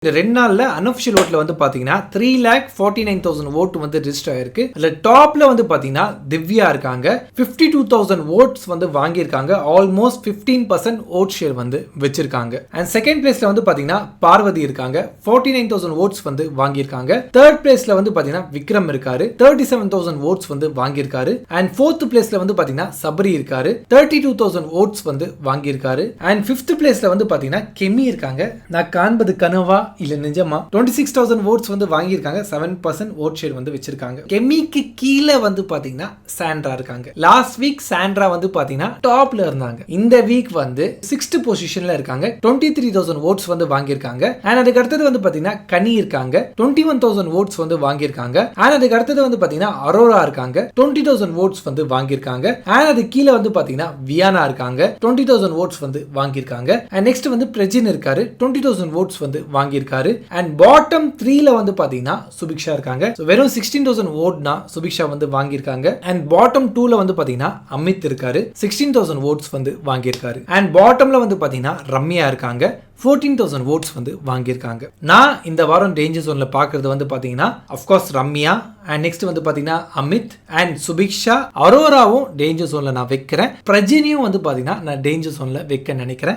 இந்த 2 நாள்ல அன்அஃபிஷியல் ஓட்ல வந்து பாத்தீங்கன்னா 3,49,000 ஓட் வந்து ரெஜிஸ்டர் ஆயிருக்கு. அதுல டாப்ல வந்து பாத்தீங்கன்னா திவ்யா இருக்காங்க. 52,000 ஓட்ஸ் வந்து வாங்கியிருக்காங்க. ஆல்மோஸ்ட் 15% ஓட் ஷேர் வந்து வச்சிருக்காங்க. அண்ட் செகண்ட் பிளேஸ்ல வந்து பாத்தீங்கன்னா பார்வதி இருக்காங்க. 49,000 ஓட்ஸ் வந்து வாங்கியிருக்காங்க. தேர்ட் பிளேஸ்ல வந்து பாத்தீங்கன்னா விக்ரம் இருக்காரு. 37,000 ஓட்ஸ் வந்து வாங்கியிருக்காரு. அண்ட் ஃபோர்த் பிளேஸ்ல வந்து பாத்தீங்கன்னா சபரி இருக்காரு. 32,000 ஓட்ஸ் வந்து வாங்கியிருக்காரு. அண்ட் ஃபிஃப்த் பிளேஸ்ல வந்து பாத்தீங்கன்னா கெமி இருக்காங்க. நான் காண்பது கனவா இல்ல நிஜமா 26,000 ஓட்ஸ் வந்து வாங்கியிருக்காங்க. 7% ஓட் ஷேர் வந்து வச்சிருக்காங்க. கெமிக்கு கீழே வந்து பாத்தீங்கன்னா சாண்ட்ரா இருக்காங்க. லாஸ்ட் வீக் சாண்ட்ரா வந்து பாத்தீங்கன்னா டாப்ல இருந்தாங்க. இந்த வீக் வந்து 6th பொசிஷன்ல இருக்காங்க. 23,000 ஓட்ஸ் வந்து வாங்கியிருக்காங்க. அண்ட் அதுக்கு அடுத்தது வந்து பாத்தீங்கன்னா கனி இருக்காங்க. 21,000 ஓட்ஸ் வந்து வாங்கியிருக்காங்க. அண்ட் அதுக்கு அடுத்தது வந்து பாத்தீங்கன்னா அரோரா இருக்காங்க. 20,000 ஓட்ஸ் வந்து வாங்கியிருக்காங்க. அண்ட் அது கீழே வந்து பாத்தீங்கன்னா வியானா இருக்காங்க. 20,000 ஓட்ஸ் வந்து வாங்கியிருக்காங்க. அண்ட் நெக்ஸ்ட் வந்து பிரஜின் இருக்காரு. 20,000 ஓட்ஸ் வந்து வாங்கியிருக்காரு. அண்ட் பாட்டம் 3ல வந்து பாத்தீங்கன்னா சுபிக்ஷா இருக்காங்க. வெறும் 16,000 ஓட்னா சுபிக்ஷா வந்து வாங்கியிருக்காங்க. அண்ட் பாட்டம் 2ல வந்து பாத்தீங்கன்னா அமித் இருக்காரு. 16,000 ஓட்ஸ் வந்து வாங்கியிருக்காரு. அண்ட் பாட்டம்ல வந்து பாத்தீங்கன்னா ரம்யா இருக்காங்க. 14,000 ஓட்ஸ் வந்து வாங்கியிருக்காங்க. நான் இந்த வாரம் டேஞ்சர் ஜோன்ல பாக்குறது வந்து பாத்தீங்கன்னா அஃப்கோர்ஸ் ரம்யா அண்ட் நெக்ஸ்ட் வந்து பாத்தீங்கன்னா அமித் அண்ட் சுபிக்ஷா, அரோராவும் டேஞ்சர் ஜோன்ல நான் வைக்கிறேன். பிரஜினியும் வந்து பாத்தீங்கன்னா நான் டேஞ்சர் ஜோன்ல வைக்க நினைக்கிறேன்.